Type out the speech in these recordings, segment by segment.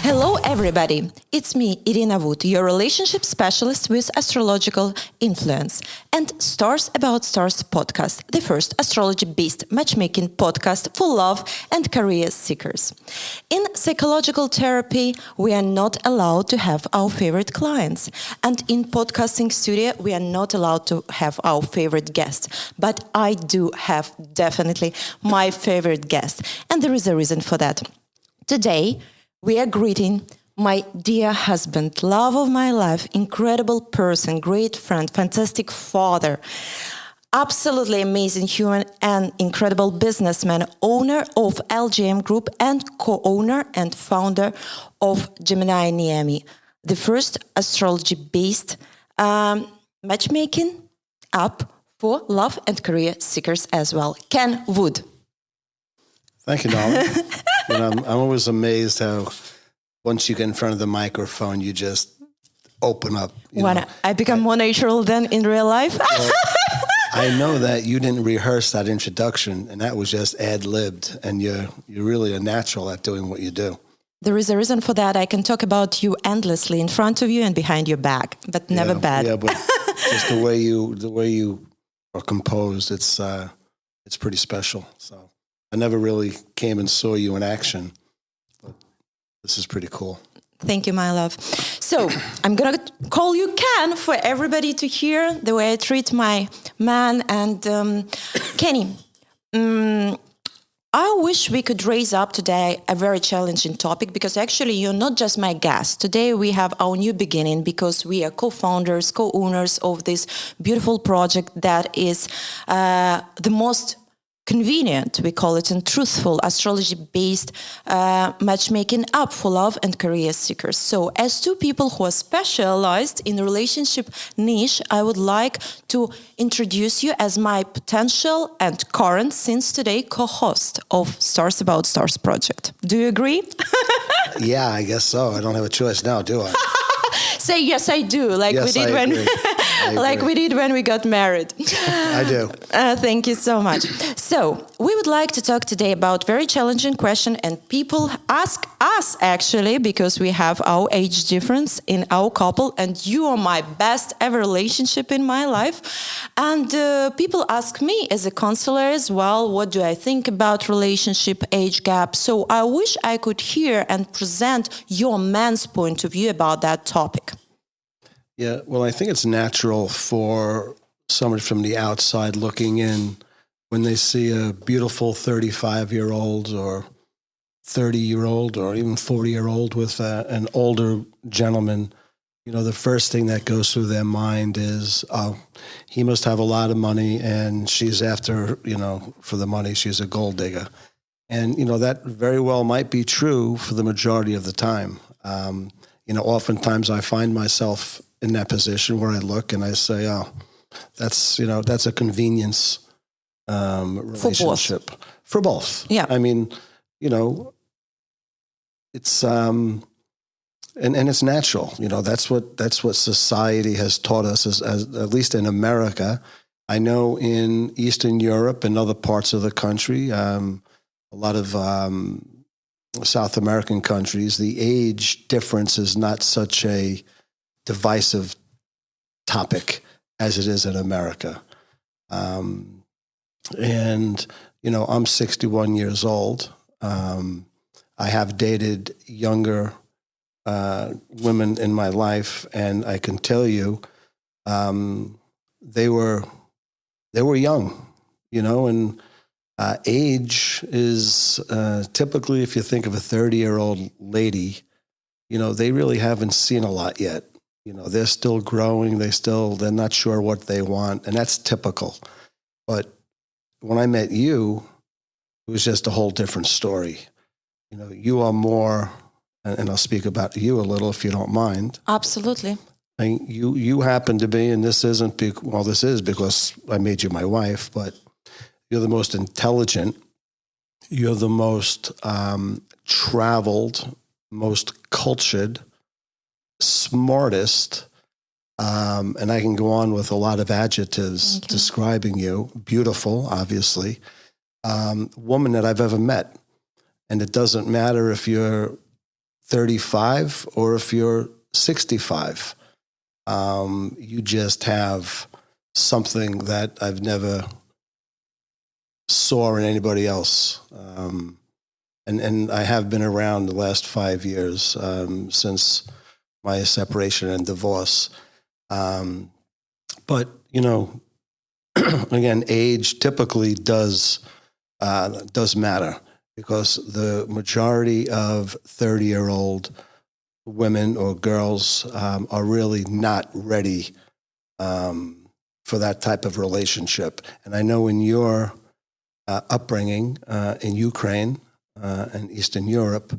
Hello everybody, it's me, Iryna Wood, your relationship specialist with astrological influence, and Stars About Stars podcast, the first astrology-based matchmaking podcast for love and career seekers. In psychological therapy, we are not allowed to have our favorite clients, and in podcasting studio, we are not allowed to have our favorite guests, but I do have definitely my favorite guest, and there is a reason for that. Today, we are greeting my dear husband, love of my life, incredible person, great friend, fantastic father, absolutely amazing human and incredible businessman, owner of LGM Group and co-owner and founder of GEMINI Near Me, the first astrology-based matchmaking app for love and career seekers as well. Ken Wood. Thank you, darling. I'm always amazed how once you get in front of the microphone, you just open up. I become more natural than in real life. Well, I know that you didn't rehearse that introduction, and that was just ad-libbed, and you're really a natural at doing what you do. There is a reason for that. I can talk about you endlessly in front of you and behind your back, but never bad. Yeah, but just the way you are composed, it's pretty special. So I never really came and saw you in action, but this is pretty cool. Thank you, my love. So I'm going to call you Ken for everybody to hear the way I treat my man. And Kenny, I wish we could raise up today a very challenging topic, because actually you're not just my guest. Today we have our new beginning, because we are co-founders, co-owners of this beautiful project that is the most convenient, we call it, and truthful astrology-based matchmaking app for love and career seekers. So as two people who are specialized in relationship niche, I would like to introduce you as my potential and current, since today, co-host of Stars About Stars project. Do you agree? Yeah, I guess so. I don't have a choice now, do I? Say yes, I do. Like yes, we did we did when we got married. I do. Thank you so much. So we would like to talk today about very challenging question, and people ask us actually, because we have our age difference in our couple, and you are my best ever relationship in my life. And people ask me as a counselor as well, what do I think about relationship age gap? So I wish I could hear and present your man's point of view about that topic. Yeah, well, I think it's natural for somebody from the outside looking in, when they see a beautiful 35-year-old or 30-year-old or even 40-year-old with an older gentleman, the first thing that goes through their mind is, oh, he must have a lot of money, and she's after, for the money, she's a gold digger. And, that very well might be true for the majority of the time. Oftentimes I find myself in that position where I look and I say, oh, that's a convenience relationship. For both. Yeah. I mean, it's, and it's natural, that's what society has taught us as at least in America. I know in Eastern Europe and other parts of the country, a lot of South American countries, the age difference is not such a divisive topic as it is in America. And, I'm 61 years old. I have dated younger women in my life, and I can tell you they were young, and age is typically, if you think of a 30-year-old lady, they really haven't seen a lot yet. They're still growing. They're not sure what they want, and that's typical. But when I met you, it was just a whole different story. You are more, and I'll speak about you a little if you don't mind. Absolutely. I mean, you happen to be, and this is because I made you my wife, but you're the most intelligent, you're the most traveled, most cultured, smartest And I can go on with a lot of adjectives describing you. Beautiful, obviously. Woman that I've ever met. And it doesn't matter if you're 35 or if you're 65. You just have something that I've never saw in anybody else. And I have been around the last 5 years since my separation and divorce. But, again, age typically does matter, because the majority of 30-year-old women or girls are really not ready for that type of relationship. And I know in your upbringing in Ukraine and Eastern Europe,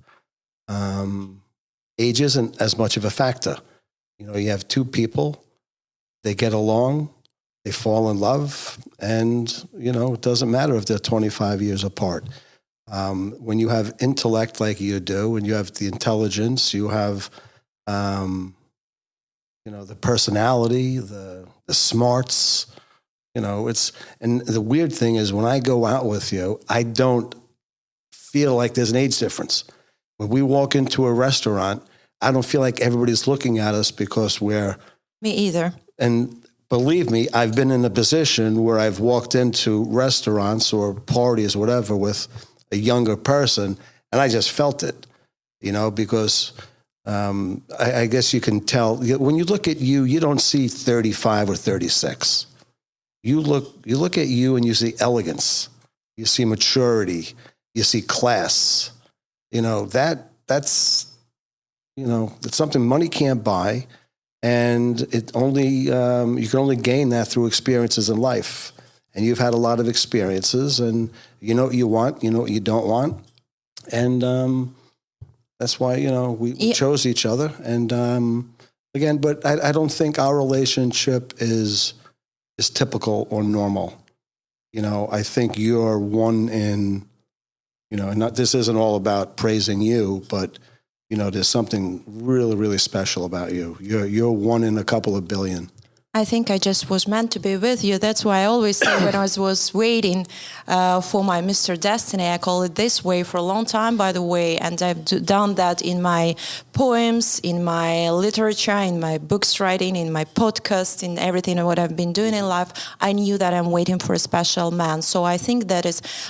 age isn't as much of a factor. You have two people, they get along, they fall in love, and, it doesn't matter if they're 25 years apart. When you have intellect like you do, when you have the intelligence, you have, the personality, the smarts, and the weird thing is when I go out with you, I don't feel like there's an age difference. When we walk into a restaurant, I don't feel like everybody's looking at us because we're... Me either. And believe me, I've been in a position where I've walked into restaurants or parties, whatever, with a younger person, and I just felt it, because I guess you can tell. When you look at you, you don't see 35 or 36. You look at you and you see elegance. You see maturity. You see class. That's something money can't buy, and it only you can only gain that through experiences in life. And you've had a lot of experiences, and you know what you want, you know what you don't want, and that's why we chose each other. And again, but I don't think our relationship is typical or normal. I think you're one in, and this isn't all about praising you, but there's something really, really special about you. You're one in a couple of billion. I think I just was meant to be with you. That's why I always say when I was waiting for my Mr. Destiny, I call it this way for a long time, by the way, and I've done that in my poems, in my literature, in my books writing, in my podcast, in everything what I've been doing in life. I knew that I'm waiting for a special man. So I think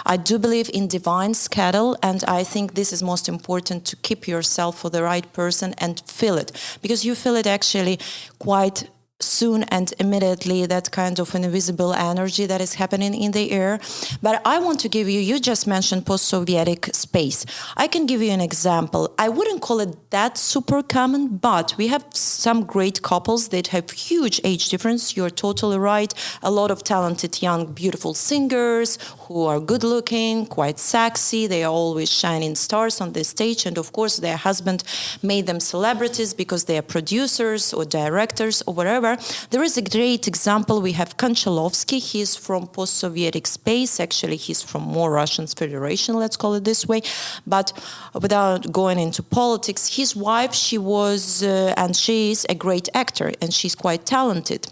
I do believe in divine schedule, and I think this is most important, to keep yourself for the right person and feel it, because you feel it actually quite soon and immediately, that kind of an invisible energy that is happening in the air. But I want to give you just mentioned post-Sovietic space. I can give you an example. I wouldn't call it that super common, but we have some great couples that have huge age difference. You're totally right. A lot of talented, young, beautiful singers who are good looking, quite sexy. They are always shining stars on the stage. And of course, their husband made them celebrities because they are producers or directors or whatever. There is a great example. We have Konchalovsky. He's from post-Sovietic space. Actually, he's from more Russian Federation, let's call it this way. But without going into politics, his wife, she was, and she is a great actor, and she's quite talented.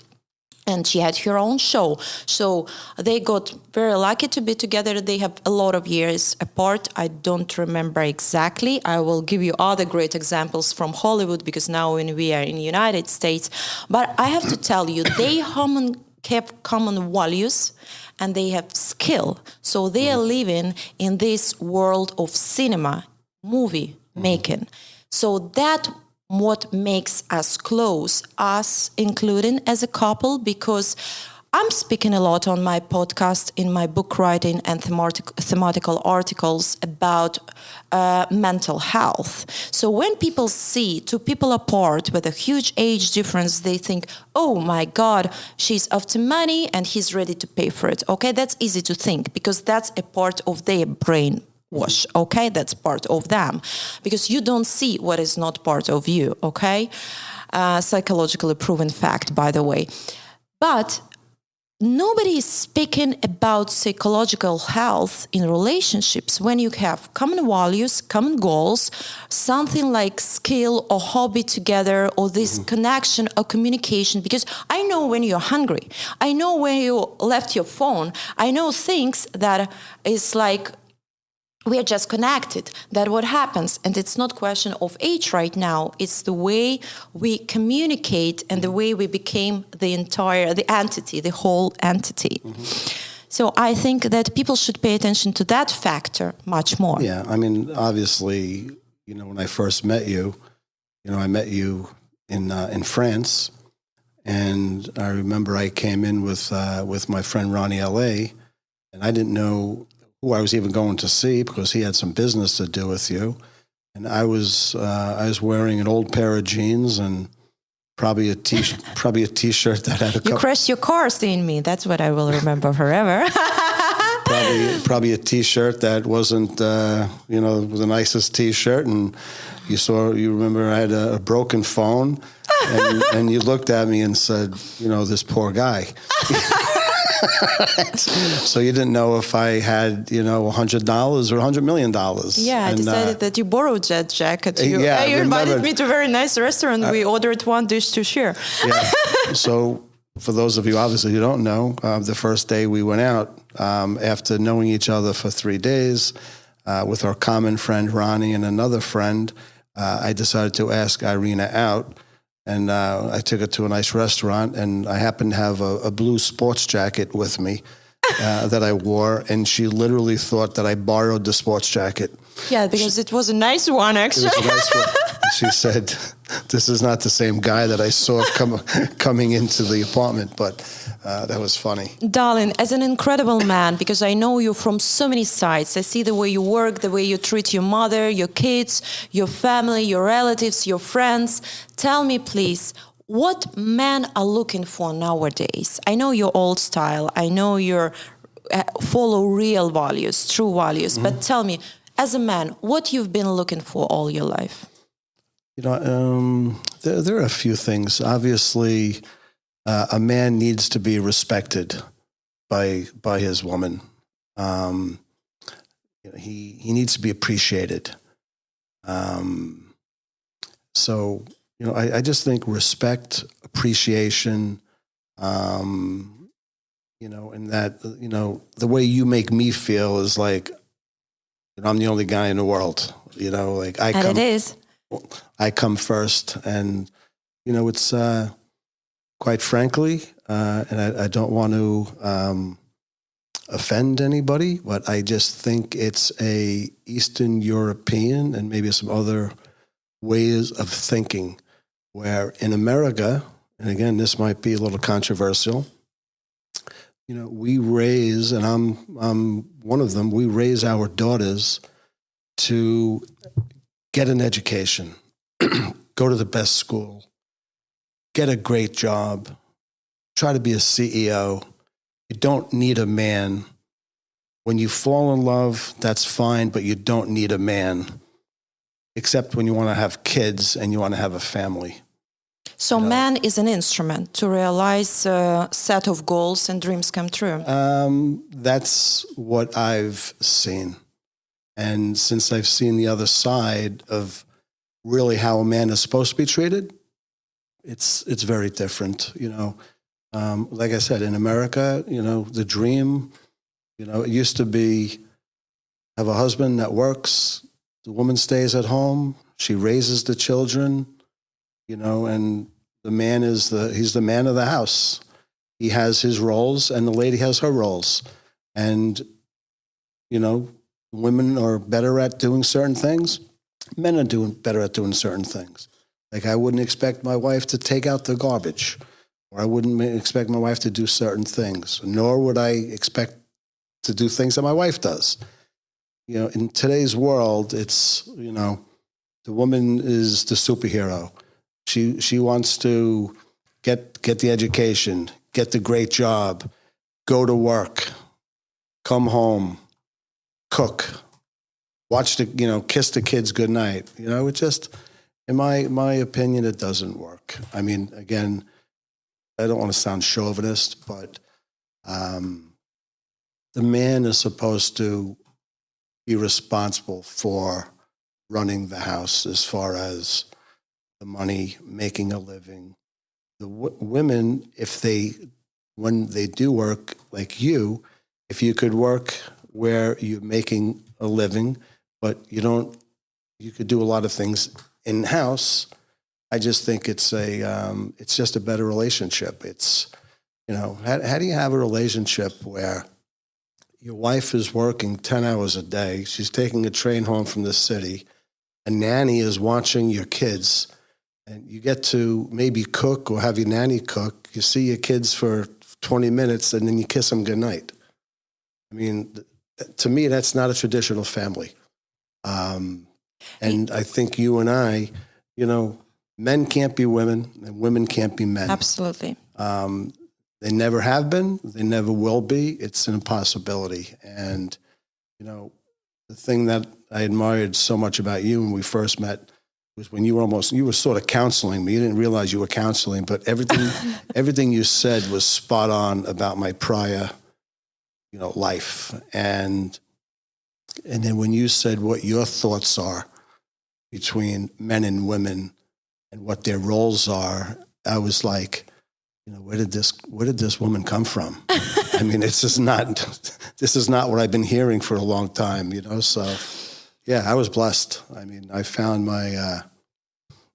And she had her own show. So they got very lucky to be together. They have a lot of years apart. I don't remember exactly. I will give you other great examples from Hollywood, because now when we are in the United States. But I have to tell you, they have common values and they have skill. So they are living in this world of cinema, movie making. So that what makes us close, us including as a couple, because I'm speaking a lot on my podcast, in my book writing and thematical articles about mental health. So when people see two people apart with a huge age difference, they think, oh my God, she's after money and he's ready to pay for it. Okay, that's easy to think, because that's a part of their brain wash, okay? That's part of them, because you don't see what is not part of you, okay? Psychologically proven fact, by the way. But nobody is speaking about psychological health in relationships when you have common values, common goals, something like skill or hobby together, or this connection or communication. Because I know when you're hungry, I know when you left your phone, I know things that is like we are just connected. That what happens, and it's not question of age right now. It's the way we communicate and the way we became the entity, the whole entity. So I think that people should pay attention to that factor much more. Yeah, I mean, obviously, when I first met you, I met you in France, and I remember I came in with my friend Ronnie L.A., and I didn't know who I was even going to see because he had some business to do with you. And I was wearing an old pair of jeans and probably a t-shirt that had a couple. You crashed your car seeing me. That's what I will remember forever. probably a t-shirt that wasn't the nicest t-shirt, and you remember I had a broken phone, and you looked at me and said, this poor guy. So you didn't know if I had, $100 or $100 million. Yeah, I decided that you borrowed that jacket. You invited me to a very nice restaurant. We ordered one dish to share. Yeah. So for those of you, obviously, who don't know, the first day we went out, after knowing each other for 3 days, with our common friend Ronnie and another friend, I decided to ask Iryna out. And I took her to a nice restaurant, and I happened to have a blue sports jacket with me that I wore, and she literally thought that I borrowed the sports jacket. Yeah, because it was a nice one, actually. It was a nice one. She said, this is not the same guy that I saw coming into the apartment, but that was funny. Darling, as an incredible man, because I know you from so many sides, I see the way you work, the way you treat your mother, your kids, your family, your relatives, your friends. Tell me, please, what men are looking for nowadays? I know your old style. I know you follow real values, true values. But tell me, as a man, what you've been looking for all your life? There are a few things. Obviously, a man needs to be respected by his woman. He needs to be appreciated. So, I just think respect, appreciation, and that, the way you make me feel is like, I'm the only guy in the world, I come first, and, it's, quite frankly, and I don't want to offend anybody, but I just think it's a Eastern European and maybe some other ways of thinking, where in America, and again, this might be a little controversial, we raise, and I'm one of them, we raise our daughters to get an education, go to the best school, get a great job, try to be a CEO. You don't need a man. When you fall in love, that's fine, but you don't need a man, except when you want to have kids and you want to have a family. So man is an instrument to realize a set of goals and dreams come true. That's what I've seen. And since I've seen the other side of really how a man is supposed to be treated, it's very different. Like I said, in America, the dream, it used to be have a husband that works, the woman stays at home, she raises the children, and the man he's the man of the house. He has his roles and the lady has her roles. And, women are better at doing certain things. Men are better at doing certain things. Like I wouldn't expect my wife to take out the garbage, or I wouldn't expect my wife to do certain things, nor would I expect to do things that my wife does. In today's world, it's, the woman is the superhero. She wants to get the education, get the great job, go to work, come home, cook, watch kiss the kids goodnight. It just, in my opinion, it doesn't work. I mean, again, I don't want to sound chauvinist, but The man is supposed to be responsible for running the house as far as the money, making a living. The women, when they do work like you, if you could work where you're making a living, but you could do a lot of things in-house. I just think it's just a better relationship. It's, how do you have a relationship where your wife is working 10 hours a day, she's taking a train home from the city, a nanny is watching your kids, and you get to maybe cook or have your nanny cook, you see your kids for 20 minutes, and then you kiss them goodnight. I mean, to me, that's not a traditional family. And I think you and I, men can't be women and women can't be men. Absolutely. They never have been. They never will be. It's an impossibility. And, the thing that I admired so much about you when we first met was when you were sort of counseling me. You didn't realize you were counseling, but everything you said was spot on about my prior, life. And then when you said what your thoughts are between men and women and what their roles are, I was like, where did this woman come from? I mean, this is not what I've been hearing for a long time, so yeah, I was blessed. I mean, I found my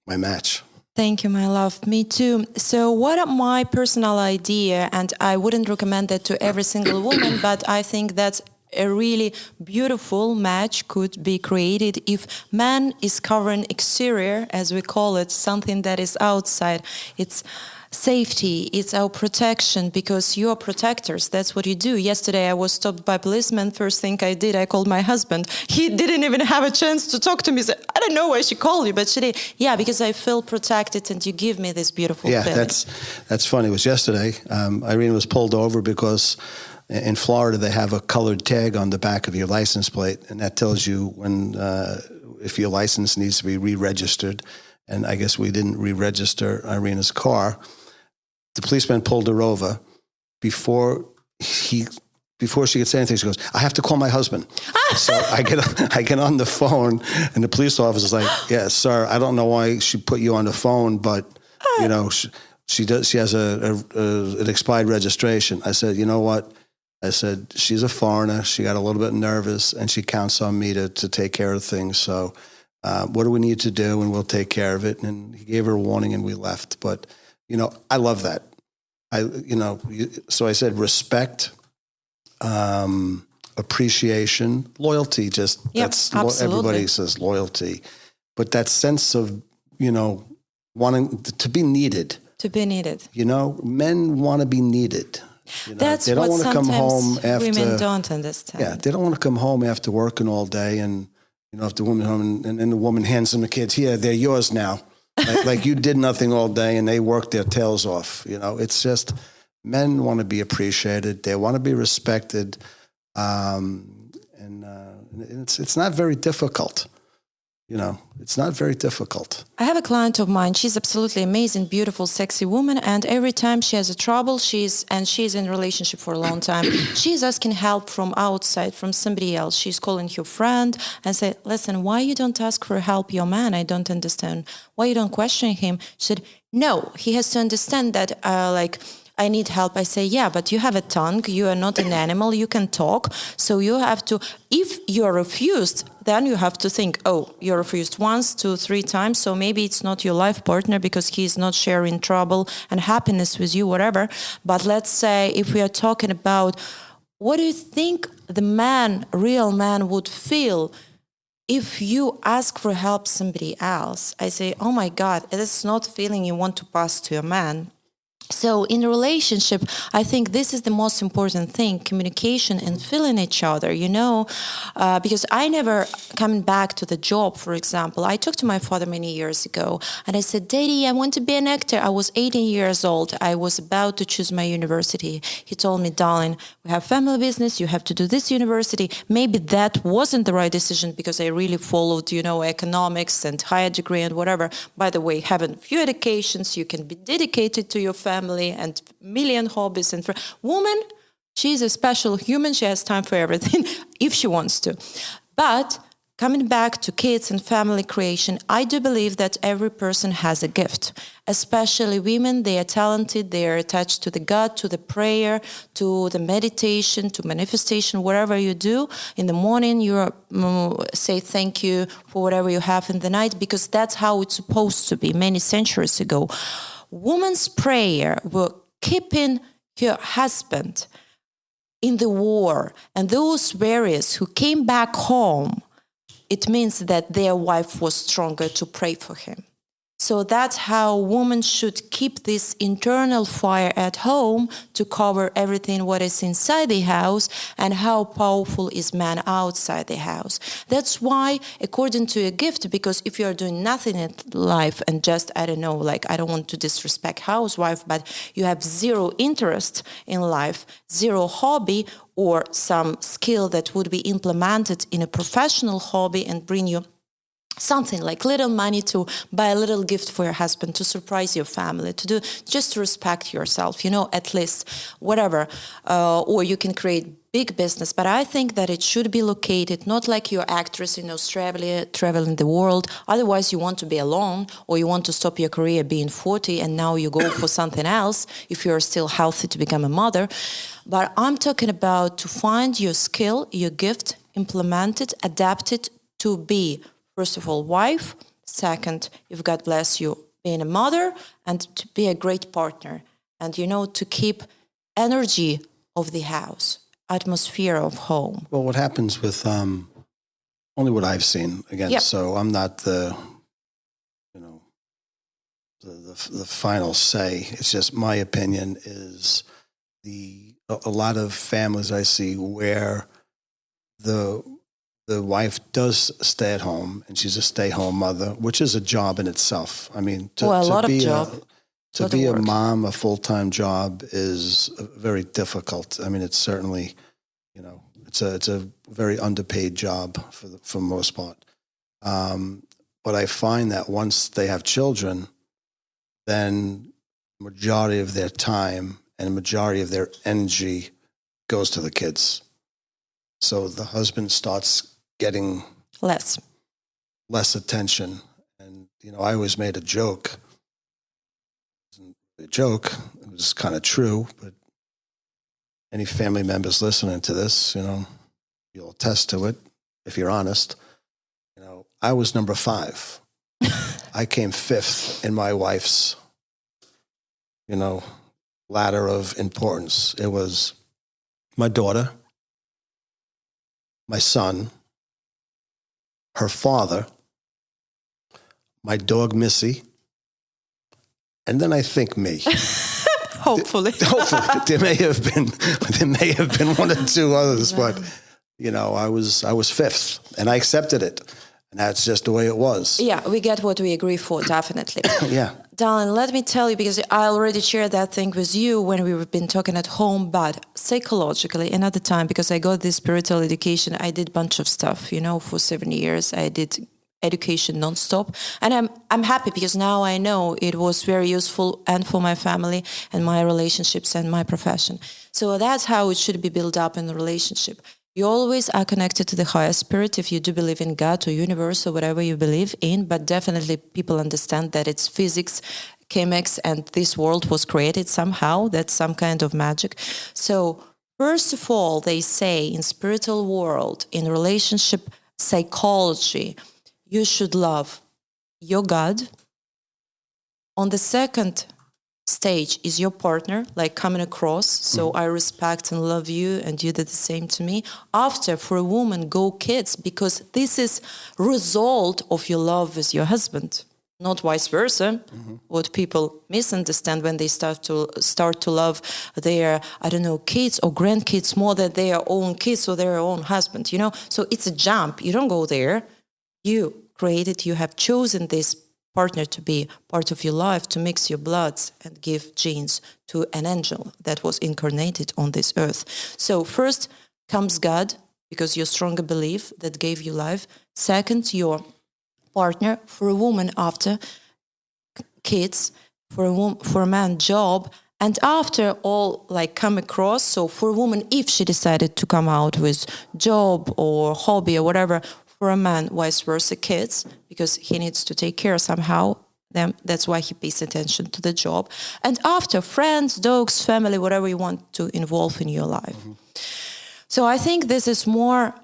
match. Thank you, my love. Me too. So what my personal idea, and I wouldn't recommend that to every single woman, but I think that's a really beautiful match could be created if man is covering exterior, as we call it, something that is outside. It's safety, it's our protection, because you are protectors. That's what you do. Yesterday I was stopped by policemen. First thing I did, I called my husband. He didn't even have a chance to talk to me. He said, I don't know why she called you, but she did. Yeah, because I feel protected and you give me this beautiful feeling. That's funny. It was yesterday. Iryna was pulled over because in Florida they have a colored tag on the back of your license plate, and that tells you when if your license needs to be re-registered. And I guess we didn't re-register Iryna's car. The policeman pulled her over. Before she could say anything, she goes, I have to call my husband. So I get on the phone, and the police officer's like, yeah, sir, I don't know why she put you on the phone, but she does. She has an expired registration. I said, you know what? I said, she's a foreigner. She got a little bit nervous, and she counts on me to take care of things. So what do we need to do? And we'll take care of it. And he gave her a warning, and we left. But I love that. So I said respect, appreciation, loyalty. Everybody says loyalty, but that sense of wanting to be needed. To be needed. Men want to be needed. That's they don't what want to come home after. Women don't understand. Yeah, they don't want to come home after working all day, and if the woman home and then the woman hands them the kids, here, they're yours now. like you did nothing all day and they worked their tails off. It's just men want to be appreciated. They want to be respected. And it's not very difficult. It's not very difficult. I have a client of mine. She's absolutely amazing, beautiful, sexy woman. And every time she has a trouble, she's in a relationship for a long time. She's asking help from outside, from somebody else. She's calling her friend and say, listen, why you don't ask for help your man? I don't understand. Why you don't question him? She said, no, he has to understand that, I need help. I say, yeah, but you have a tongue. You are not an animal. You can talk. So you have to, if you're refused, then you have to think, oh, you're refused once, 2, 3 times. So maybe it's not your life partner because he's not sharing trouble and happiness with you, whatever. But let's say if we are talking about, what do you think the real man would feel if you ask for help somebody else? I say, oh my God, it is not feeling you want to pass to a man. So in a relationship, I think this is the most important thing, communication and feeling each other, because I never coming back to the job, for example. I talked to my father many years ago and I said, Daddy, I want to be an actor. I was 18 years old. I was about to choose my university. He told me, darling, we have family business. You have to do this university. Maybe that wasn't the right decision because I really followed, economics and higher degree and whatever. By the way, having few educations, you can be dedicated to your family and million hobbies. And woman, She's a special human. She has time for everything if she wants to. But coming back to kids and family creation, I do believe that every person has a gift, especially women. They are talented. They are attached to the God, to the prayer, to the meditation, to manifestation, whatever you do. In the morning, you say thank you for whatever you have in the night, because that's how it's supposed to be many centuries ago. Woman's prayer were keeping her husband in the war, and those warriors who came back home, it means that their wife was stronger to pray for him. So that's how women should keep this internal fire at home to cover everything what is inside the house, and how powerful is man outside the house. That's why, according to a gift, because if you are doing nothing in life and just, I don't know, like, I don't want to disrespect housewife, but you have zero interest in life, zero hobby, or some skill that would be implemented in a professional hobby and bring you something like little money to buy a little gift for your husband, to surprise your family, to do, just to respect yourself, at least whatever. Or you can create big business. But I think that it should be located, not like you're actress in Australia, traveling the world. Otherwise, you want to be alone, or you want to stop your career being 40 and now you go for something else if you're still healthy to become a mother. But I'm talking about to find your skill, your gift, implement it, adapt it to be, first of all, wife. Second, if God bless you, being a mother, and to be a great partner. And, to keep energy of the house, atmosphere of home. Well, what happens with only what I've seen, again, Yep. So I'm not the final say. It's just my opinion is a lot of families I see where the wife does stay at home, and she's a stay-home mother, which is a job in itself. I mean, to be a mom, a full-time job is very difficult. I mean, it's certainly, it's a very underpaid job for the most part. But I find that once they have children, then majority of their time and the majority of their energy goes to the kids. So the husband starts getting less attention. And, I always made a joke. It wasn't a joke. It was kind of true, but any family members listening to this, you'll attest to it if you're honest. I was number 5. I came 5th in my wife's, ladder of importance. It was my daughter, my son, her father, my dog Missy, and then I think me. Hopefully. There may have been one or two others, but I was 5th, and I accepted it, and that's just the way it was. Yeah, we get what we agree for, definitely. Yeah. Darling, let me tell you, because I already shared that thing with you when we've been talking at home, but psychologically, another time, because I got this spiritual education, I did a bunch of stuff, for 7 years. I did education nonstop, and I'm happy because now I know it was very useful, and for my family and my relationships and my profession. So that's how it should be built up in the relationship. You always are connected to the higher spirit if you do believe in God or universe or whatever you believe in, but definitely people understand that it's physics, chemics, and this world was created somehow. That's some kind of magic. So first of all, they say in spiritual world, in relationship psychology, you should love your God. On the second stage is your partner, like coming across. So I respect and love you, and you did the same to me. After, for a woman, go kids, because this is result of your love with your husband, not vice versa. What people misunderstand when they start to love their, kids or grandkids more than their own kids or their own husband, So it's a jump. You don't go there. You created, you have chosen this partner to be part of your life, to mix your bloods and give genes to an angel that was incarnated on this earth. So first comes God, because your stronger belief that gave you life. Second, your partner. For a woman, after kids. For a man, job. And after all like come across, so for a woman, if she decided to come out with job or hobby or whatever, for a man, vice versa, kids, because he needs to take care somehow. Then that's why he pays attention to the job. And after friends, dogs, family, whatever you want to involve in your life. Mm-hmm. So I think this is more,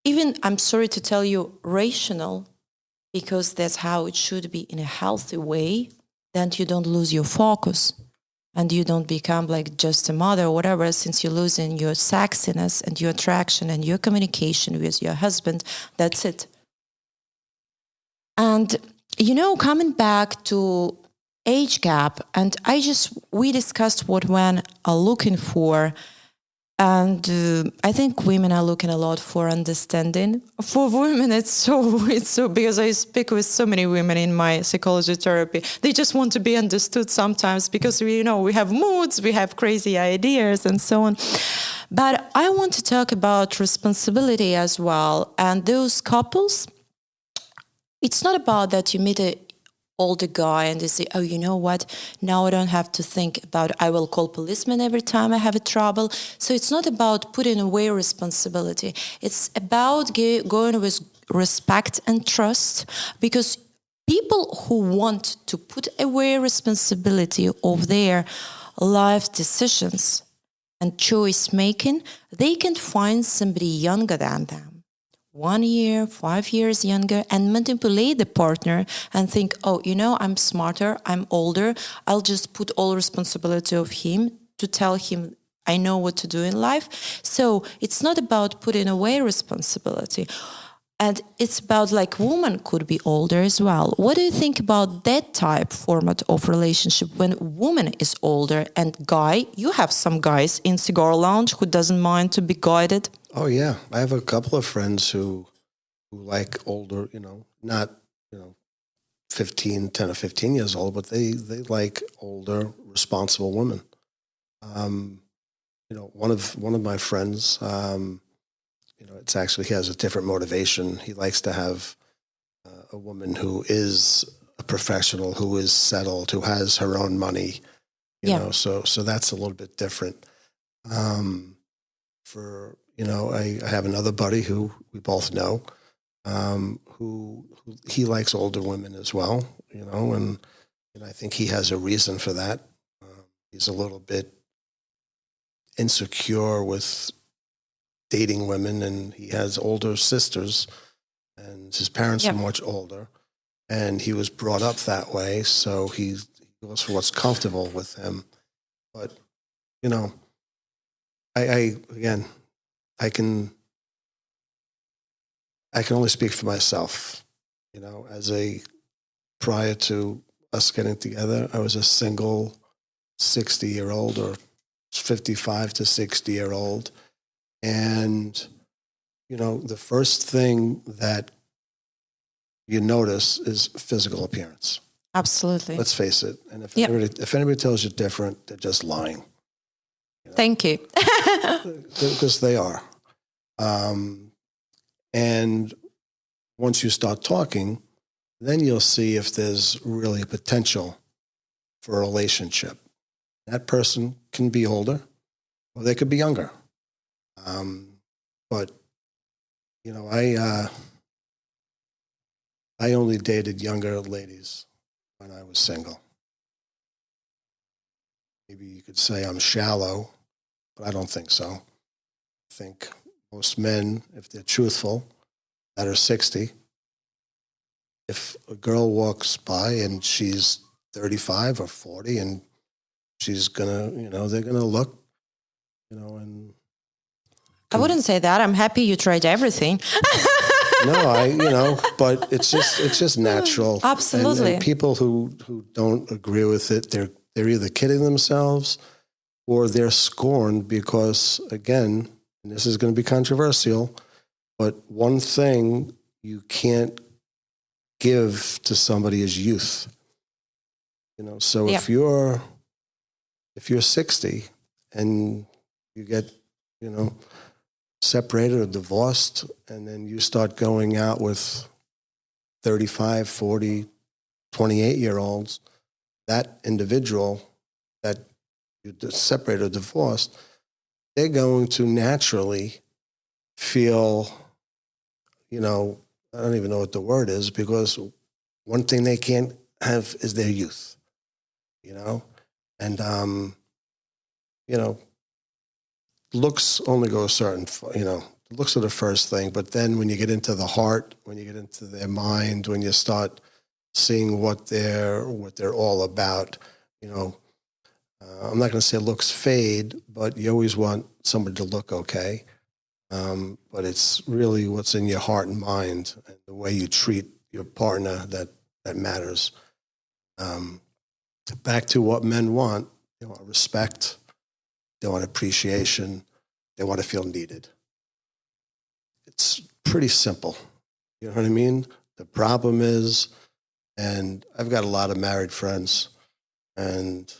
even, I'm sorry to tell you, rational, because that's how it should be in a healthy way. Then you don't lose your focus and you don't become like just a mother or whatever, since you're losing your sexiness and your attraction and your communication with your husband. That's it. And, coming back to age gap, and we discussed what men are looking for. And I think women are looking a lot for understanding. For women, it's so because I speak with so many women in my psychology therapy. They just want to be understood sometimes because we have moods, we have crazy ideas and so on. But I want to talk about responsibility as well. And those couples, it's not about that you meet a older guy and they say, oh, you know what, now I don't have to think about, I will call policeman every time I have a trouble. So it's not about putting away responsibility. It's about going with respect and trust, because people who want to put away responsibility of their life decisions and choice making, they can find somebody younger than them. 1 year, 5 years younger, and manipulate the partner and think, oh, I'm smarter, I'm older, I'll just put all responsibility of him to tell him I know what to do in life. So it's not about putting away responsibility. And it's about like woman could be older as well. What do you think about that type format of relationship when woman is older and guy? You have some guys in cigar lounge who doesn't mind to be guided. Oh yeah, I have a couple of friends who like older, not 10 or 15 years old, but they like older, responsible women. One of my friends. It's actually, he has a different motivation. He likes to have a woman who is a professional, who is settled, who has her own money, you know, so that's a little bit different. I have another buddy who we both know, who he likes older women as well, and I think he has a reason for that. He's a little bit insecure with dating women, and he has older sisters, and his parents are much older, and he was brought up that way, so he goes for what's comfortable with him. But I can only speak for myself. Prior to us getting together, I was a single 60-year-old or 55 to 60-year-old. And, the first thing that you notice is physical appearance. Absolutely. Let's face it. And if anybody tells you different, they're just lying. Thank you. Because they are. And once you start talking, then you'll see if there's really a potential for a relationship. That person can be older or they could be younger. But I only dated younger ladies when I was single. Maybe you could say I'm shallow, but I don't think so. I think most men, if they're truthful, that are 60, if a girl walks by and she's 35 or 40 and she's gonna, they're gonna look, and I wouldn't say that. I'm happy you tried everything. No, but it's just natural. Absolutely. And people who don't agree with it, they're either kidding themselves or they're scorned because, again, and this is going to be controversial, but one thing you can't give to somebody is youth. So if you're 60 and you get, separated or divorced, and then you start going out with 35, 40, 28-year-olds, that individual that you're separated or divorced, they're going to naturally feel, I don't even know what the word is, because one thing they can't have is their youth, and, looks only go a certain, looks are the first thing, but then when you get into the heart, when you get into their mind, when you start seeing what they're all about, I'm not going to say looks fade, but you always want somebody to look okay. But it's really what's in your heart and mind and the way you treat your partner that matters. Back to what men want. They want respect. They want appreciation. They want to feel needed. It's pretty simple. You know what I mean? The problem is, and I've got a lot of married friends, and,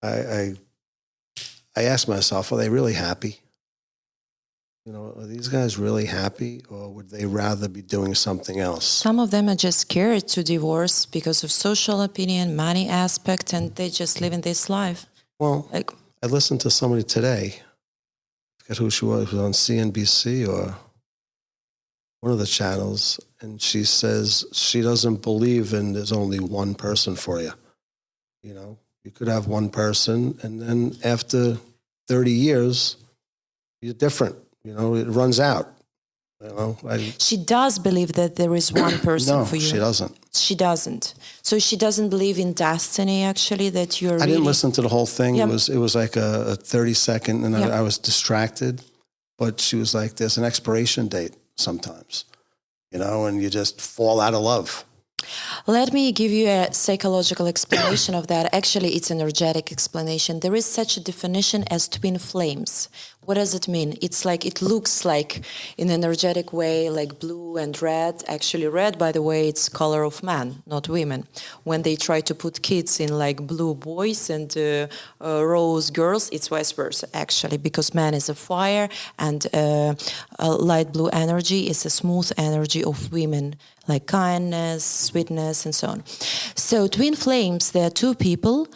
I ask myself, are they really happy? Are these guys really happy, or would they rather be doing something else? Some of them are just scared to divorce because of social opinion, money aspect, and they just live in this life. Well, I listened to somebody today, I forget who she was on CNBC or one of the channels, and she says she doesn't believe in there's only one person for you. You could have one person, and then after 30 years, you're different. It runs out. She does believe that there is one person for you. No, she doesn't. She doesn't. So she doesn't believe in destiny, actually, that you're I didn't listen to the whole thing. Yeah. It was like a 30-second, and I was distracted. But she was like, there's an expiration date sometimes, and you just fall out of love. Let me give you a psychological explanation of that. Actually, it's an energetic explanation. There is such a definition as twin flames. What does it mean? It looks like in an energetic way, like blue and red. Actually, red, by the way, it's color of man, not women. When they try to put kids in like blue boys and rose girls, it's vice versa, actually, because man is a fire and a light blue energy is a smooth energy of women, like kindness, sweetness, and so on. So twin flames, there are two people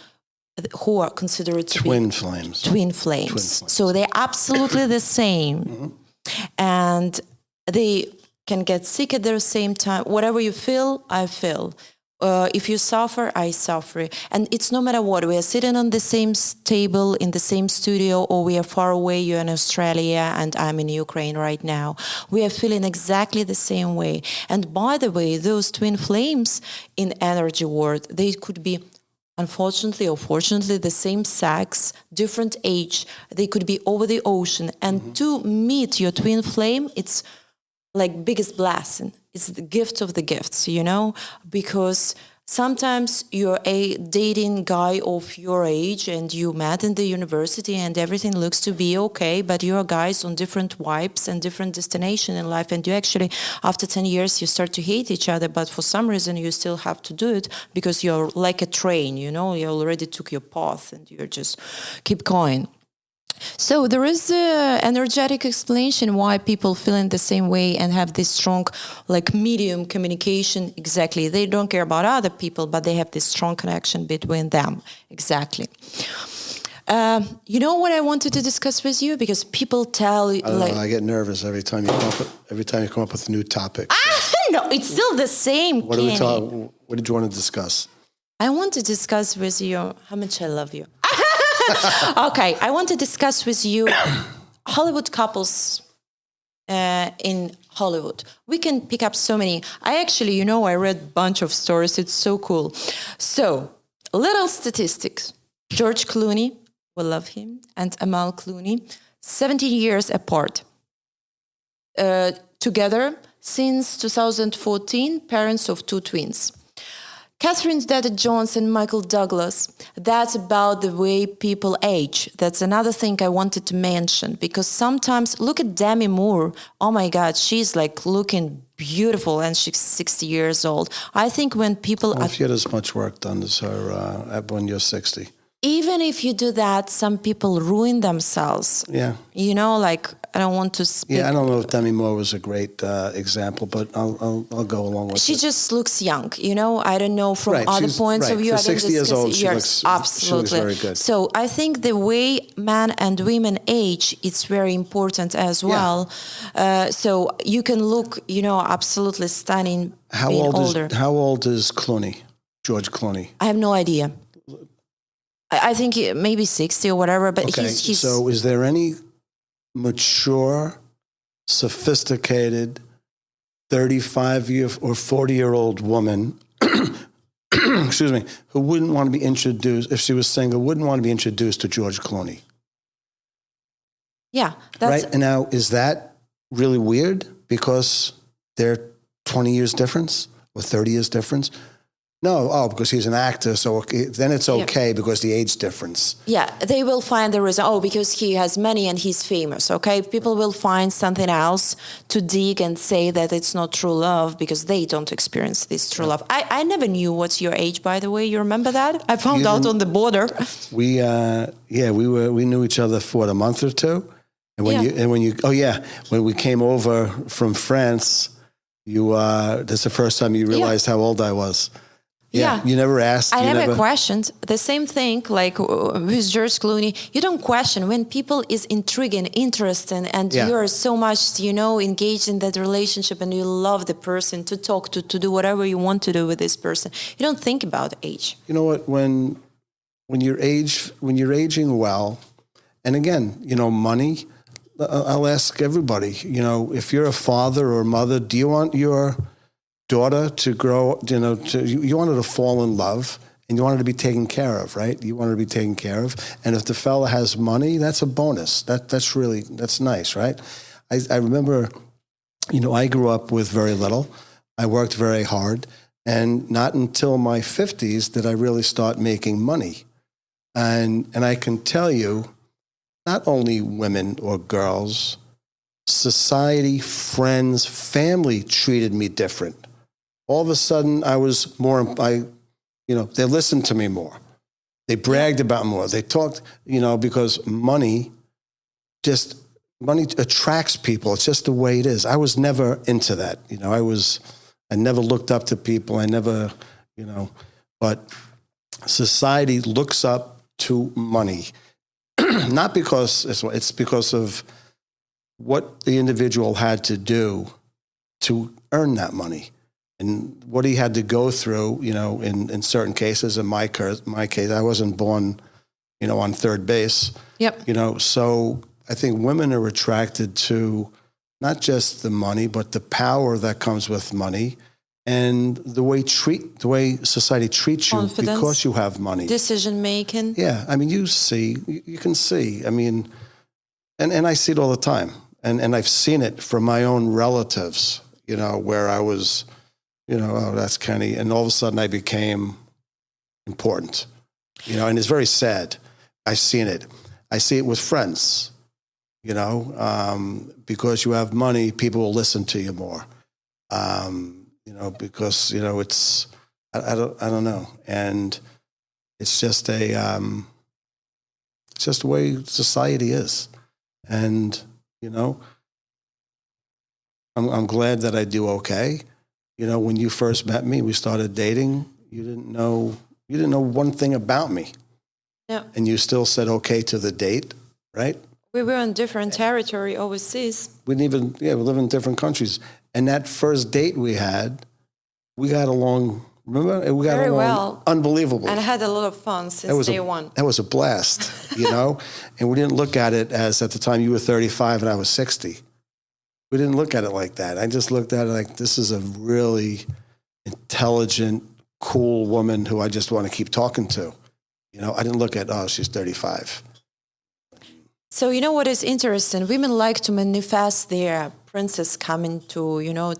who are considered to twin be flames. Twin flames. So they're absolutely the same. Mm-hmm. And they can get sick at the same time. Whatever you feel, I feel. If you suffer, I suffer. And it's no matter what. We are sitting on the same table in the same studio, or we are far away. You're in Australia and I'm in Ukraine right now. We are feeling exactly the same way. And by the way, those twin flames in energy world, they could be, unfortunately or fortunately, the same sex, different age. They could be over the ocean. And to meet your twin flame, it's like biggest blessing. It's the gift of the gifts, because sometimes you're a dating guy of your age and you met in the university and everything looks to be okay, but you're guys on different vibes and different destination in life. And you actually, after 10 years, you start to hate each other, but for some reason you still have to do it because you're like a train, you already took your path and you're just keep going. So there is an energetic explanation why people feel in the same way and have this strong, medium communication. Exactly. They don't care about other people, but they have this strong connection between them. Exactly. You know what I wanted to discuss with you? Because people tell... I get nervous every time you come up with a new topic. So. No, it's still the same, What did you want to discuss? I want to discuss with you how much I love you. Okay, I want to discuss with you Hollywood couples in Hollywood. We can pick up so many. I read a bunch of stories. It's so cool. So, little statistics. George Clooney, we love him, and Amal Clooney, 17 years apart. Together since 2014, parents of two twins. Catherine Zeta-Jones and Michael Douglas, that's about the way people age. That's another thing I wanted to mention, because sometimes, look at Demi Moore. Oh my God, she's looking beautiful and she's 60 years old. I think when people... If you had as much work done as her when you're 60. even if you do that, some people ruin themselves. Yeah. You know, like, I don't want to speak. Yeah, I don't know if Demi Moore was a great example, but I'll go along with She it. just looks young, you know. I don't know from other points of view. For I didn't 60 years discuss old, it. she Yes, looks very good. So I think the way men and women age, it's very important as well. So you can look, you know, absolutely stunning being older. How old is Clooney, George Clooney? I have no idea. I think maybe 60 or whatever, but Okay, he's so is there any mature, sophisticated 35-year or 40-year-old woman, excuse me, who wouldn't want to be introduced, if she was single, wouldn't want to be introduced to George Clooney? Yeah. That's, right? And now, is that really weird because they're 20 years difference or 30 years difference? No, because he's an actor, so then it's okay because the age difference. Yeah, they will find the reason, because he has money and he's famous, okay? People will find something else to dig and say that it's not true love because they don't experience this true love. I never knew what's your age, by the way. You remember that? I found out on the border. We knew each other for a month or two. And when we came over from France, that's the first time you realized how old I was. Yeah. You never asked. I never questioned. The same thing, like with George Clooney. You don't question when people is intriguing, interesting, and you are so much, you know, engaged in that relationship and you love the person to talk to do whatever you want to do with this person. You don't think about age. You know what? When you're aging well, and again, you know, money, I'll ask everybody, you know, if you're a father or mother, do you want your daughter to grow, you know, you want her to fall in love and you want her to be taken care of, right? You want her to be taken care of. And if the fella has money, that's a bonus. That's nice, right? I remember, you know, I grew up with very little. I worked very hard. And not until my 50s did I really start making money. And I can tell you, not only women or girls, society, friends, family treated me different. All of a sudden, I was more, they listened to me more. They bragged about more. They talked, you know, because money attracts people. It's just the way it is. I was never into that. You know, I never looked up to people. I never, you know, but society looks up to money. Not because it's because of what the individual had to do to earn that money. And what he had to go through, you know, in certain cases, in my case, I wasn't born, you know, on third base. Yep. You know, so I think women are attracted to not just the money, but the power that comes with money and the way society treats you because you have money. Decision making. Yeah. I mean, you can see. I mean, and I see it all the time. And I've seen it from my own relatives, you know, where I was, you know, oh, that's Kenny. And all of a sudden I became important, you know, and it's very sad. I've seen it. I see it with friends, you know, because you have money, people will listen to you more, you know, because, you know, I don't know. And it's just the way society is. And, you know, I'm glad that I do okay. You know, when you first met me, we started dating. You didn't know one thing about me. Yeah. And you still said okay to the date, right? We were in different territory overseas. We live in different countries. And that first date we had, we got along. Remember, we got very along well, unbelievable, and I had a lot of fun since day one. That was a blast, you know. And we didn't look at it as at the time you were 35 and I was 60. We didn't look at it like that. I just looked at it like this is a really intelligent, cool woman who I just want to keep talking to. You know, I didn't look at, oh, she's 35. So, you know what is interesting? Women like to manifest their princess coming to, you know,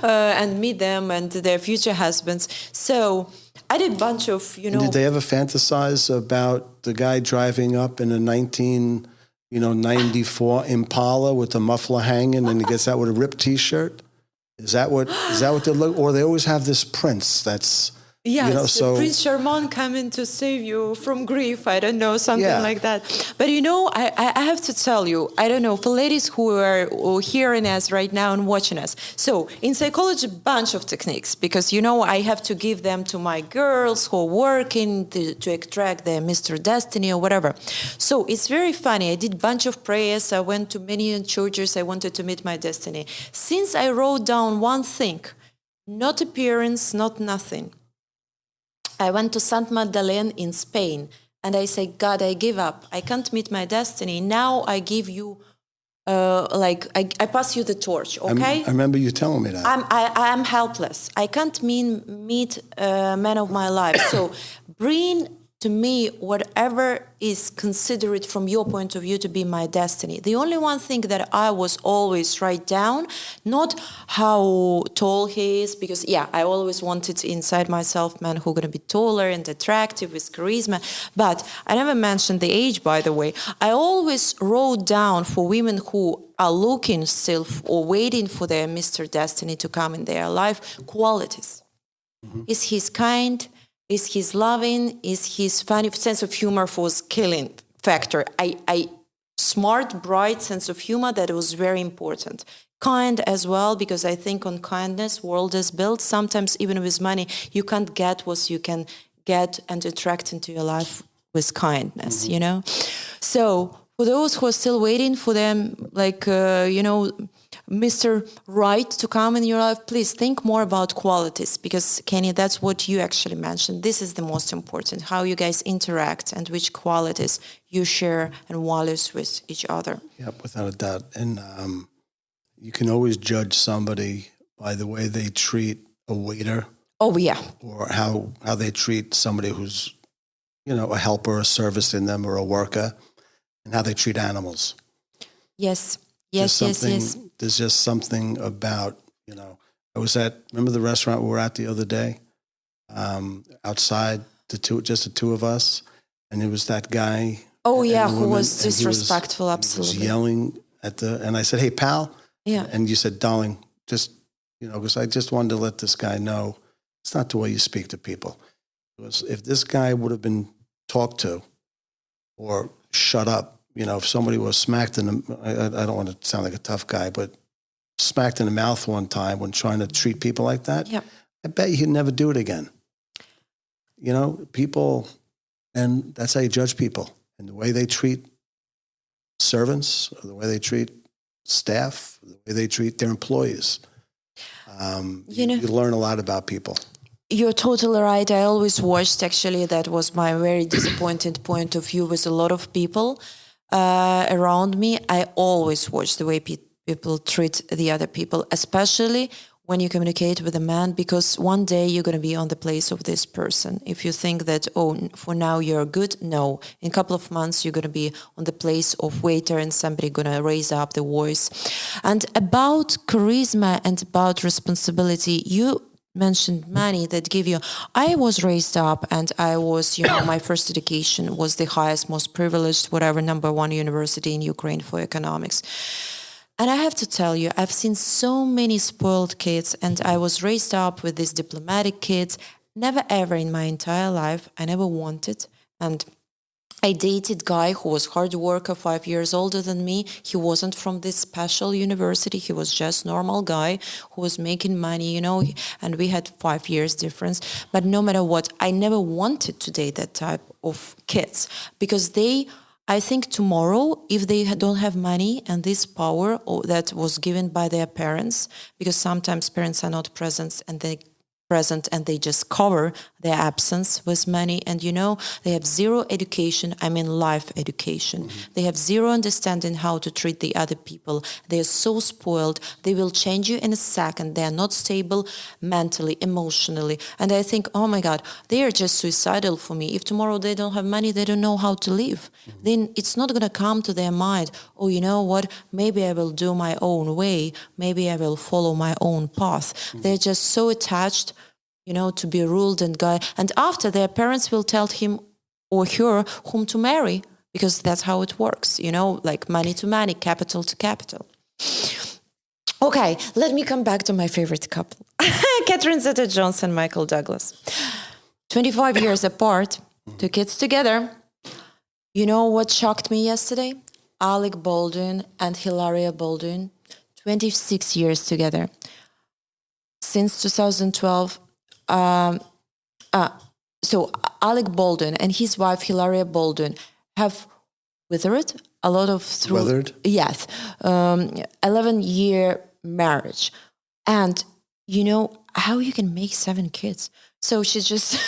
and meet them and their future husbands. So I did a bunch of, you know. And did they ever fantasize about the guy driving up in a 94 Impala with the muffler hanging and he gets out with a ripped T-shirt? Is that what they look? Or they always have this prince that's Yes, You know, so Prince Charmant coming to save you from grief. I don't know, something Yeah. like that. But I have to tell you, I don't know, for ladies who are hearing us right now and watching us. So in psychology, bunch of techniques, because, I have to give them to my girls who are working to attract their Mr. Destiny or whatever. So it's very funny. I did bunch of prayers. I went to many churches. I wanted to meet my destiny. Since I wrote down one thing, not appearance, not nothing. I went to Sant Magdalene in Spain, and I say, God, I give up. I can't meet my destiny. Now I give you, I pass you the torch, okay? I remember you telling me that. I'm helpless. I can't meet man of my life. So bring to me whatever is considered from your point of view to be my destiny. The only one thing that I was always write down, not how tall he is, because I always wanted inside myself man who gonna be taller and attractive with charisma, but I never mentioned the age, by the way. I always wrote down for women who are looking still or waiting for their Mr. Destiny to come in their life, qualities. Mm-hmm. Is he kind? Is his loving? Is his funny sense of humor was killing factor? I smart, bright sense of humor that was very important. Kind as well, because I think on kindness, world is built. Sometimes even with money, you can't get what you can get and attract into your life with kindness, So for those who are still waiting for them, Mr. Right to come in your life, please think more about qualities, because Kenny, that's what you actually mentioned. This is the most important, how you guys interact and which qualities you share and values with each other. Yep, without a doubt. And you can always judge somebody by the way they treat a waiter. Oh, yeah. Or how they treat somebody who's, a helper, a service in them, or a worker, and how they treat animals. Yes. Yes. There's just something about, remember the restaurant we were at the other day, outside, just the two of us, and it was that guy. Oh, yeah, who was disrespectful, absolutely. He was yelling and I said, hey, pal. Yeah. And you said, darling, just, because I just wanted to let this guy know it's not the way you speak to people. Because if this guy would have been talked to or shut up, if somebody was smacked in the, I don't want to sound like a tough guy, but smacked in the mouth one time when trying to treat people like that, I bet he'd never do it again. People, and that's how you judge people. And the way they treat servants, or the way they treat staff, the way they treat their employees. You learn a lot about people. You're totally right. I always watched, actually, that was my very disappointed point of view with a lot of people around me. I always watch the way people treat the other people, especially when you communicate with a man, because one day you're going to be on the place of this person. If you think that, for now you're good, no. In a couple of months, you're going to be on the place of waiter and somebody going to raise up the voice. And about charisma and about responsibility, you mentioned money that give you. I was raised up and I was, my first education was the highest, most privileged, whatever, number one university in Ukraine for economics. And I have to tell you, I've seen so many spoiled kids, and I was raised up with these diplomatic kids. Never ever in my entire life, I never wanted. And I dated a guy who was hard worker, 5 years older than me. He wasn't from this special university. He was just normal guy who was making money, and we had 5 years difference. But no matter what, I never wanted to date that type of kids, because I think tomorrow, if they don't have money and this power that was given by their parents, because sometimes parents are not present and they just cover their absence with money, and they have zero education, life education. Mm-hmm. They have zero understanding how to treat the other people. They are so spoiled. They will change you in a second. They are not stable mentally, emotionally. And I think, oh my God, they are just suicidal for me. If tomorrow they don't have money, they don't know how to live. Mm-hmm. Then it's not going to come to their mind, oh, you know what, maybe I will do my own way. Maybe I will follow my own path. Mm-hmm. They're just so attached to be ruled and guided. And after, their parents will tell him or her whom to marry, because that's how it works, like money to money, capital to capital. Okay, let me come back to my favorite couple, Catherine Zeta-Jones and Michael Douglas. 25 years apart, 2 kids together. You know what shocked me yesterday? Alec Baldwin and Hilaria Baldwin, 26 years together. Since 2012, so Alec Baldwin and his wife Hilaria Baldwin have withered a lot of Weathered? Yes, 11-year marriage, and you know how you can make 7 kids. So she's just.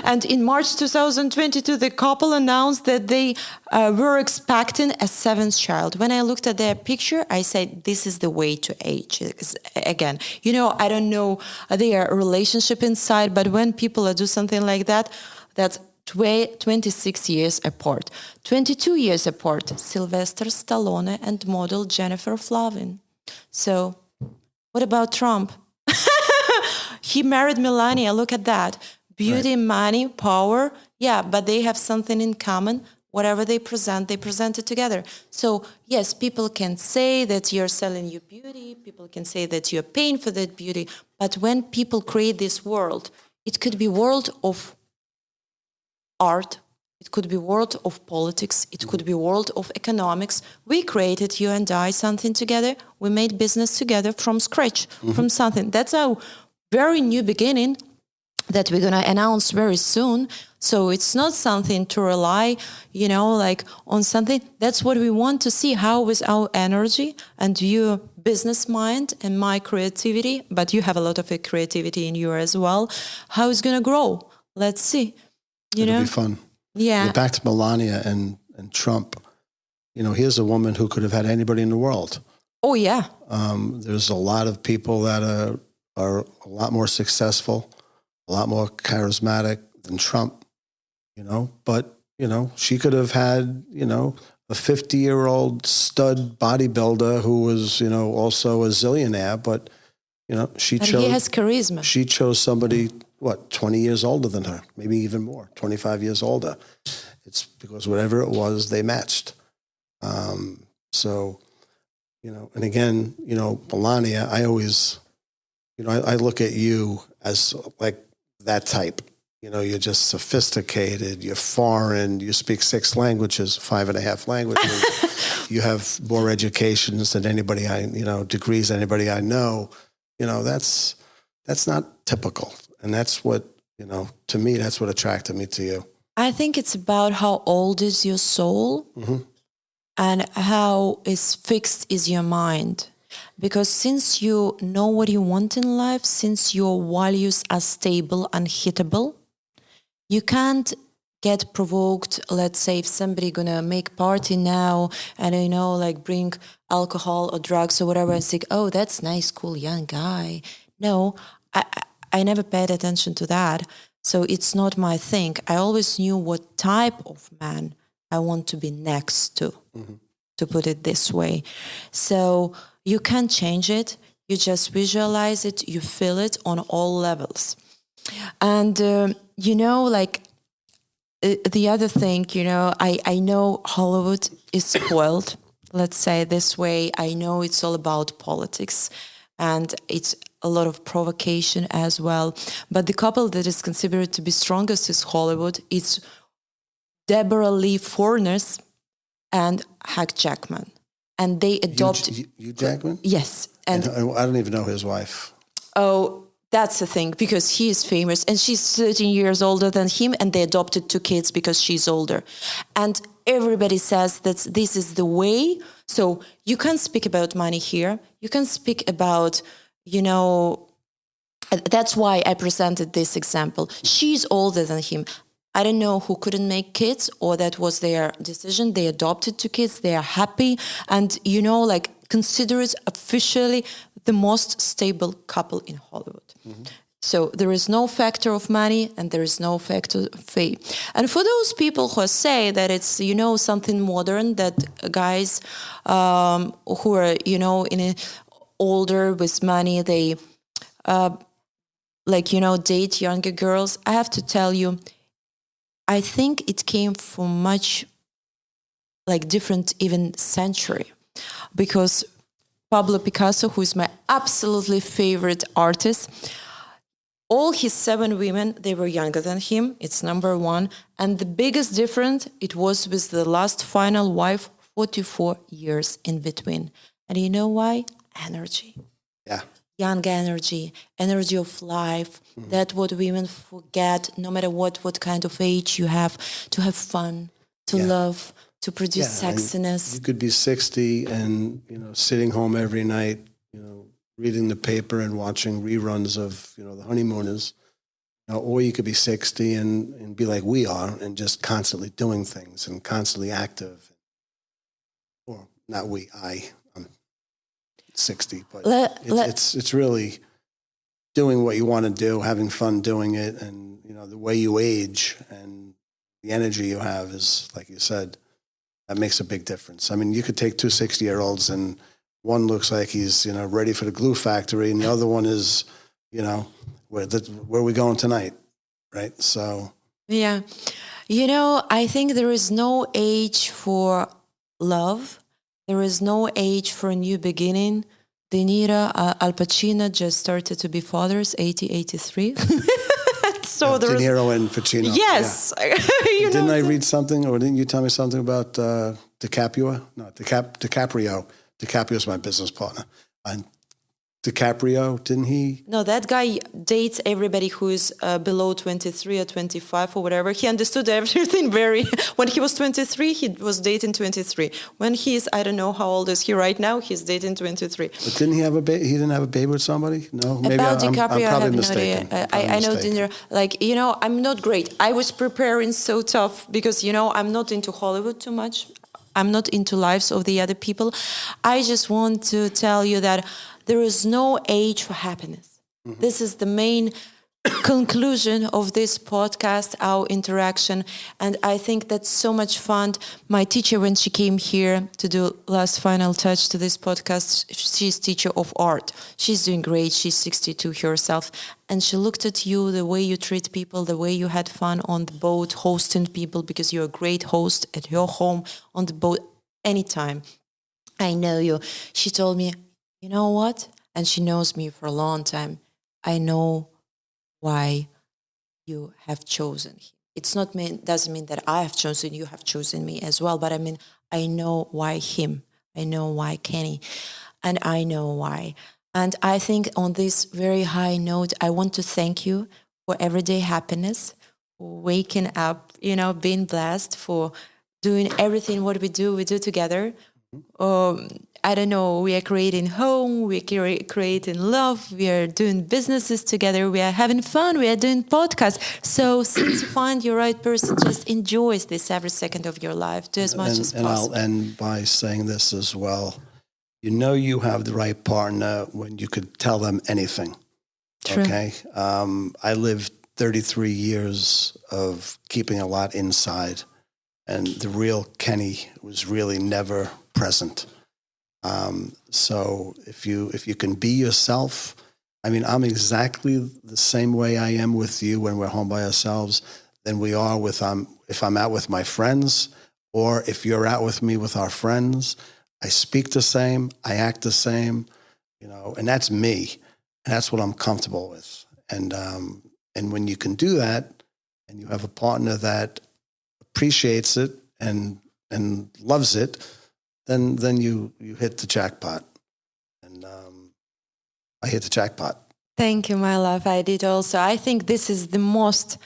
And in March 2022, the couple announced that they were expecting a 7th child. When I looked at their picture, I said, this is the way to age. Because, again, you know, I don't know their relationship inside, but when people do something like that, that's 26 years apart. 22 years apart, Sylvester Stallone and model Jennifer Flavin. So what about Trump? He married Melania, look at that. Beauty, right. Money, power, yeah, but they have something in common. Whatever they present it together. So, yes, people can say that you're selling your beauty. People can say that you're paying for that beauty. But when people create this world, it could be world of art. It could be world of politics. It could be world of economics. We created, you and I, something together. We made business together from scratch, from something. That's our very new beginning that we're going to announce very soon. So it's not something to rely, you know, like on something. That's what we want to see, how with our energy and your business mind and my creativity, but you have a lot of creativity in you as well, how it's going to grow. Let's see. It'll be fun. Yeah. Back to Melania and Trump. You know, here's a woman who could have had anybody in the world. Oh, yeah. There's a lot of people that are a lot more successful, a lot more charismatic than Trump, you know, but, you know, she could have had, you know, a 50-year-old stud bodybuilder who was, you know, also a zillionaire, but, you know, he has charisma. She chose somebody, 20 years older than her, maybe even more, 25 years older. It's because whatever it was, they matched. So, you know, and again, you know, Melania, I always, you know, I look at you as like that type. You know, you're just sophisticated, you're foreign, you speak 6 languages, 5.5 languages. You have more educations than anybody degrees than anybody I know. You know, that's not typical. And that's what, you know, to me, that's what attracted me to you. I think it's about how old is your soul and how fixed is your mind. Because since you know what you want in life, since your values are stable and hittable, you can't get provoked. Let's say if somebody gonna make party now and, you know, like bring alcohol or drugs or whatever, and think, oh, that's nice, cool, young guy. No, I never paid attention to that. So it's not my thing. I always knew what type of man I want to be next to put it this way. So you can't change it. You just visualize it. You feel it on all levels. And, you know, like the other thing, you know, I know Hollywood is spoiled. Let's say it this way. I know it's all about politics and it's a lot of provocation as well. But the couple that is considered to be strongest is Hollywood. It's Deborah Lee Furness and Hugh Jackman. And they adopted... Hugh Jackman? Yes. And I don't even know his wife. Oh, that's the thing, because he is famous and she's 13 years older than him and they adopted 2 kids because she's older. And everybody says that this is the way. So you can't speak about money here. You can speak about, you know, that's why I presented this example. She's older than him. I don't know who couldn't make kids or that was their decision. They adopted 2 kids. They are happy. And, you know, like consider it officially the most stable couple in Hollywood. So there is no factor of money and there is no factor of fame. And for those people who say that it's, you know, something modern, that guys who are, you know, older with money, they like, you know, date younger girls. I have to tell you, I think it came from much like different even century, because Pablo Picasso, who is my absolutely favorite artist, All his 7 women, they were younger than him. It's number 1. And the biggest difference, it was with the last final wife, 44 years in between. And you know why? Energy. Yeah. Young energy of life. That's what women forget, no matter what kind of age you have, to have fun, to love, to produce sexiness. You could be 60 and, sitting home every night, reading the paper and watching reruns of, The Honeymooners. Or you could be 60 and be like we are and just constantly doing things and constantly active. Or not we, I'm 60, but it's really doing what you want to do, having fun doing it, and the way you age and the energy you have is, like you said, that makes a big difference. I mean, you could take 2 60-year-olds and one looks like he's ready for the glue factory, and the other one is where are we going tonight, right? So yeah, I think there is no age for love. There is no age for a new beginning. De Niro, Al Pacino just started to be fathers, 80, 83. So De Niro and Pacino. Yes. Yeah. Didn't I read something, or didn't you tell me something about DiCaprio? No, DiCaprio. DiCaprio's my business partner. And DiCaprio, didn't he? No, that guy dates everybody who is below 23 or 25 or whatever. He understood everything when he was 23, he was dating 23. When he's, I don't know how old is he right now, he's dating 23. But didn't he have a baby? He didn't have a baby with somebody? No, maybe About I'm DiCaprio, probably I have mistaken. no idea. I know dinner, I'm not great. I was preparing so tough because, I'm not into Hollywood too much. I'm not into lives of the other people. I just want to tell you that there is no age for happiness. Mm-hmm. This is the main conclusion of this podcast, our interaction. And I think that's so much fun. My teacher, when she came here to do last final touch to this podcast, she's teacher of art. She's doing great. She's 62 herself. And she looked at you, the way you treat people, the way you had fun on the boat, hosting people, because you're a great host at your home, on the boat, anytime. I know you. She told me, you know what? And she knows me for a long time. I know why you have chosen him. Doesn't mean that I have chosen you, have chosen me as well. But I know why him. I know why Kenny. And I know why. And I think on this very high note, I want to thank you for everyday happiness, for waking up, being blessed, for doing everything what we do together. I don't know, we are creating home, we are creating love, we are doing businesses together, we are having fun, we are doing podcasts. So since you find your right person, just enjoy this every second of your life, do as much as possible. And I'll end by saying this as well. You have the right partner when you could tell them anything. True. Okay? I lived 33 years of keeping a lot inside, and the real Kenny was really never present. So if you can be yourself, I'm exactly the same way I am with you when we're home by ourselves than we are if I'm out with my friends, or if you're out with me with our friends. I speak the same, I act the same, and that's me, and that's what I'm comfortable with. And when you can do that, and you have a partner that appreciates it and loves it, then you hit the jackpot. And I hit the jackpot. Thank you, my love. I did also. I think this is the most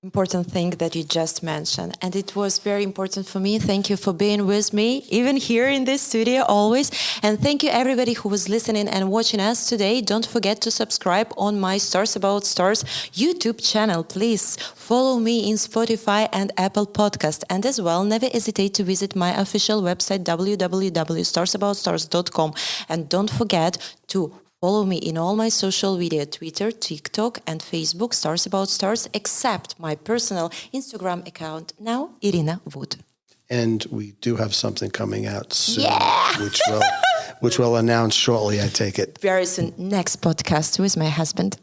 important thing that you just mentioned. And it was very important for me. Thank you for being with me, even here in this studio always. And thank you everybody who was listening and watching us today. Don't forget to subscribe on my Stars About Stars YouTube channel. Please follow me in Spotify and Apple Podcast. And as well, never hesitate to visit my official website, www.starsabouttstars.com. And don't forget to follow me in all my social media, Twitter, TikTok, and Facebook, Stars About Stars, except my personal Instagram account, now Iryna Wood. And we do have something coming out soon, yeah! which we'll announce shortly, I take it. Very soon, next podcast with my husband.